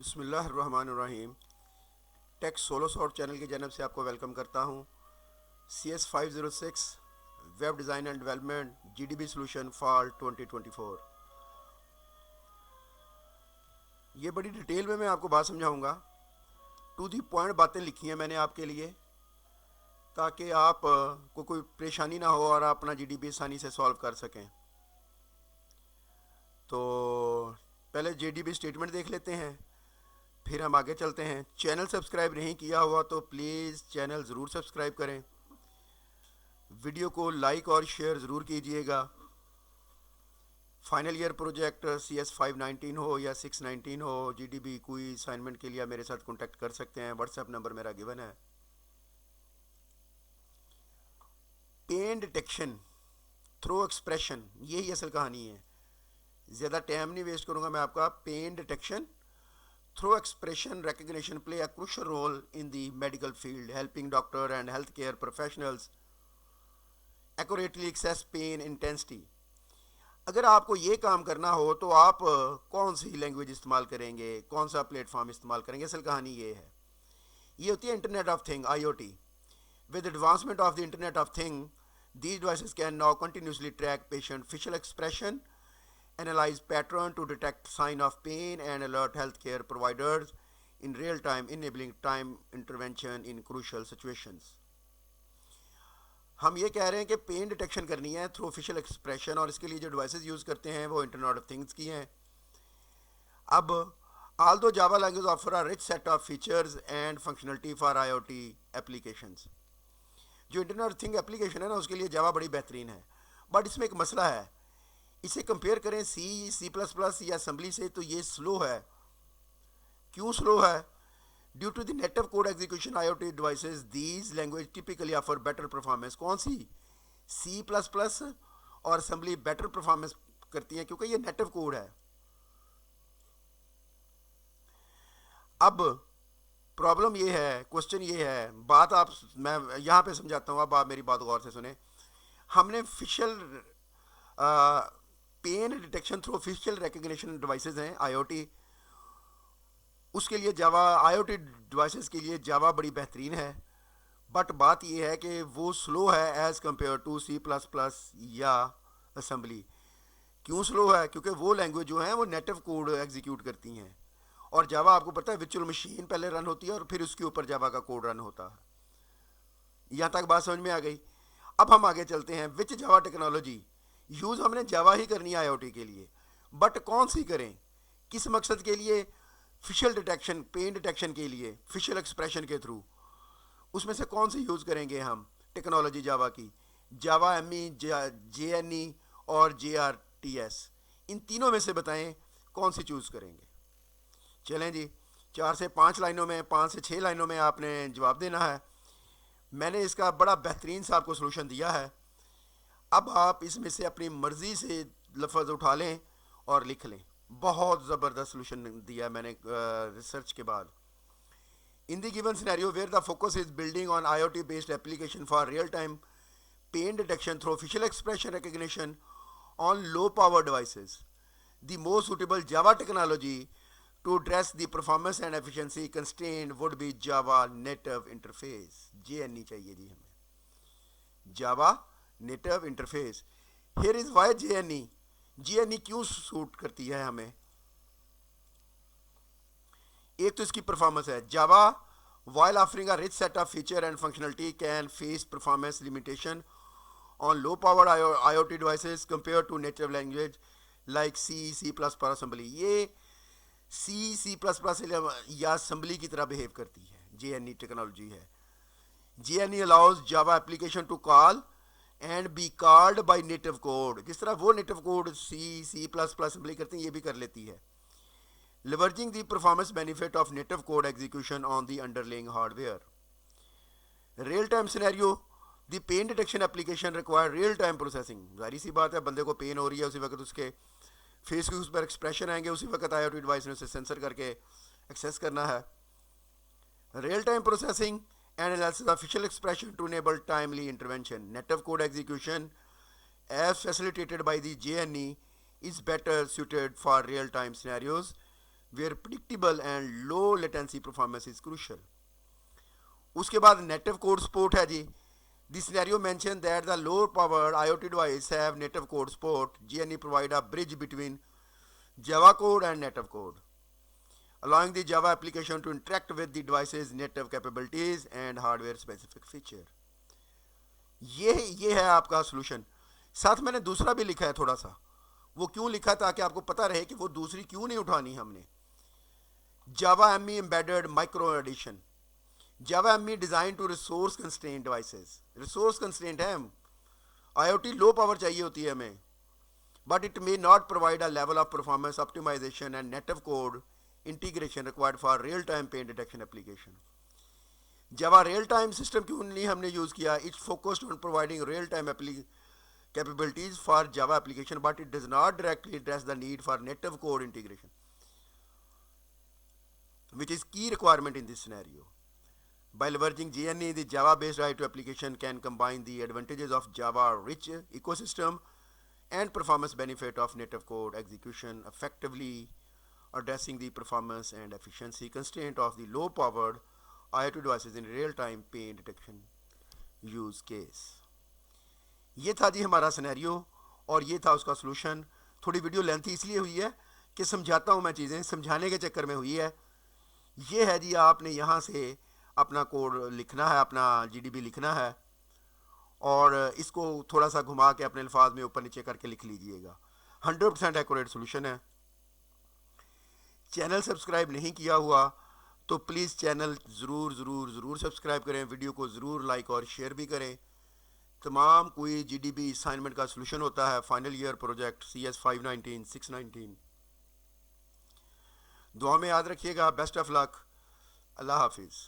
बिस्मिल्लाहिर्रहमानिर्रहीम। Take solo sort channel की जानब से आपको वेलकम करता हूँ। CS506 web design and development GDB solution for 2024। ये बड़ी डिटेल में मैं आपको बात समझाऊंगा। टू दी पॉइंट बातें लिखी हैं मैंने आपके लिए, ताकि आप को कोई परेशानी ना हो और आप अपना GDB आसानी से सॉल्व कर सकें। तो पहले GDB स्टेटमेंट देख लेते हैं, फिर हम आगे चलते हैं। चैनल सब्सक्राइब नहीं किया हुआ तो प्लीज़ चैनल ज़रूर सब्सक्राइब करें। वीडियो को लाइक और शेयर ज़रूर कीजिएगा। फाइनल ईयर प्रोजेक्ट CS519 हो या 619 हो, GDB कोई असाइनमेंट के लिए मेरे साथ कांटेक्ट कर सकते हैं। व्हाट्सएप नंबर मेरा गिवन है। पेन डिटेक्शन थ्रू एक्सप्रेशन, यही असल कहानी है। ज़्यादा टाइम नहीं वेस्ट करूँगा मैं आपका। Pain detection through expression recognition play a crucial role in the medical field, helping doctor and healthcare professionals accurately assess pain intensity. अगर आपको ये काम करना हो तो आप कौन सी लैंग्वेज इस्तेमाल करेंगे, कौन सा प्लेटफॉर्म इस्तेमाल करेंगे? असल कहानी ये है। ये होती है internet of thing, IoT। With advancement of the internet of thing, these devices can now continuously track patient facial expression, analyze pattern to detect sign of pain and alert healthcare providers in real time, enabling time intervention in crucial situations. हम ये कह रहे हैं कि pen detection करनी है through facial expression, और इसके लिए जो डिवाइसेस यूज़ करते हैं वो इंटरनेट ऑफ थिंग्स की हैं। अब although Java language offer a rich set of features and functionality for IoT applications, जो इंटरनेट ऑफ थिंग एप्लीकेशन है ना, उसके लिए जावा बड़ी बेहतरीन है। बट इसमें एक मसला है, इसे कंपेयर करें C++ या असम्बली से तो ये स्लो है। क्यों स्लो है? Due to the native code execution IoT devices, these language typically offer better performance. कौन सी? C++ और असम्बली बेटर परफॉर्मेंस करती हैं क्योंकि ये नेटिव कोड है। अब प्रॉब्लम ये है, क्वेश्चन ये है, बात आप मैं यहाँ पे समझाता हूँ, अब आप मेरी बात गौर से सुने। हमने facial pen detection through facial recognition devices हैं IoT, उसके लिए जावा IoT डिवाइसेस के लिए जावा बड़ी बेहतरीन है। बट बात यह है कि वो स्लो है एज़ कम्पेयर टू C++ या असम्बली। क्यों स्लो है? क्योंकि वो लैंग्वेज जो है वो नेटिव कोड एग्जीक्यूट करती हैं, और जावा आपको पता है वर्चुअल मशीन पहले रन होती है और फिर उसके ऊपर जावा का कोड रन होता है। यहाँ तक बात समझ में आ गई? अब हम आगे चलते हैं। विच जावा टेक्नोलॉजी यूज़ हमने जावा ही करनी है IoT के लिए, बट कौन सी करें, किस मकसद के लिए? फेशियल डिटेक्शन, पेन डिटेक्शन के लिए, फेशियल एक्सप्रेशन के थ्रू। उसमें से कौन सी यूज़ करेंगे हम टेक्नोलॉजी जावा की? जावा ME, JNE और JRTS, इन तीनों में से बताएं कौन सी चूज़ करेंगे। चलें जी, 4 से 5 लाइनों में, 5 से 6 लाइनों में आपने जवाब देना है। मैंने इसका बड़ा बेहतरीन सा आपको सोल्यूशन दिया है। अब आप इसमें से अपनी मर्ज़ी से लफ्ज़ उठा लें और लिख लें। बहुत ज़बरदस्त सोल्यूशन दिया है मैंने रिसर्च के बाद। In the given scenario where the focus is building on IoT based application for real time pain detection through facial expression recognition on low power devices, the most suitable Java technology to address the performance and efficiency constraint would be Java native interface. JNE चाहिए जी हमें, Java native interface. Here is why JNE. JNE क्यों suit करती है हमें? एक तो इसकी performance है। जावा while offering a rich set of feature and functionality can face performance limitation on low powered IoT devices compared to native language like C++ assembly। ये C++ या assembly की तरह बिहेव करती है। JNE टेक्नोलॉजी है। JNE allows Java application to call and be called by native code। जिस तरह वो native code C++ assembly करती है, ये भी कर लेती है। Leveraging the performance benefit of native code execution on the underlying hardware. Real-time scenario, the pain detection application require real-time processing। जारी सी बात है, बंदे को पेन हो रही है, उसी वक्त उसके फेस के उस पर एक्सप्रेशन आएंगे, उसी वक्त IoT डिवाइस ने उसे सेंसर करके एक्सेस करना है। Real-time processing and analysis of facial expression to enable timely intervention. Native code execution, as facilitated by the JNE, is better suited for real-time scenarios where predictable and low latency performance is crucial. उसके बाद native code support है जी. The scenario mentioned that the low powered IoT device have native code support. GNE provide a bridge between Java code and native code, allowing the Java application to interact with the device's native capabilities and hardware specific feature. ये है आपका solution. साथ मैंने दूसरा भी लिखा है थोड़ा सा. वो क्यों लिखा ताकि आपको पता रहे कि वो दूसरी क्यों नहीं उठानी हमने. Java ME embedded micro edition. Java ME designed to resource constrained devices. Resource constraint है. IoT low power चाहिए होती है हमें, but it may not provide a level of performance optimization and native code integration required for real-time pain detection application. Java real-time system क्यों नहीं हमने use किया? It's focused on providing real-time capabilities for Java application, but it does not directly address the need for native code integration, which is key requirement in this scenario. By leveraging GNE, the Java-based IoT application can combine the advantages of Java-rich ecosystem and performance benefit of native code execution, effectively addressing the performance and efficiency constraint of the low-powered IoT devices in real-time pain detection use case. ये था जी हमारा scenario और ये था उसका solution. थोड़ी video lengthy इसलिए हुई है कि समझाता हूँ मैं चीज़ें, समझाने के चक्कर में हुई है. ये है जी, आपने यहाँ से अपना कोड लिखना है, अपना GDB लिखना है और इसको थोड़ा सा घुमा के अपने अल्फाज में ऊपर नीचे करके लिख लीजिएगा. 100% एक्यूरेट सोल्यूशन है. चैनल सब्सक्राइब नहीं किया हुआ तो प्लीज़ चैनल ज़रूर सब्सक्राइब करें. वीडियो को ज़रूर लाइक और शेयर भी करें. तमाम कोई GDB असाइनमेंट का सोल्यूशन होता है. Final year project CS 519 619. दुआ में याद रखिएगा. Best of luck. अल्लाह हाफिज़.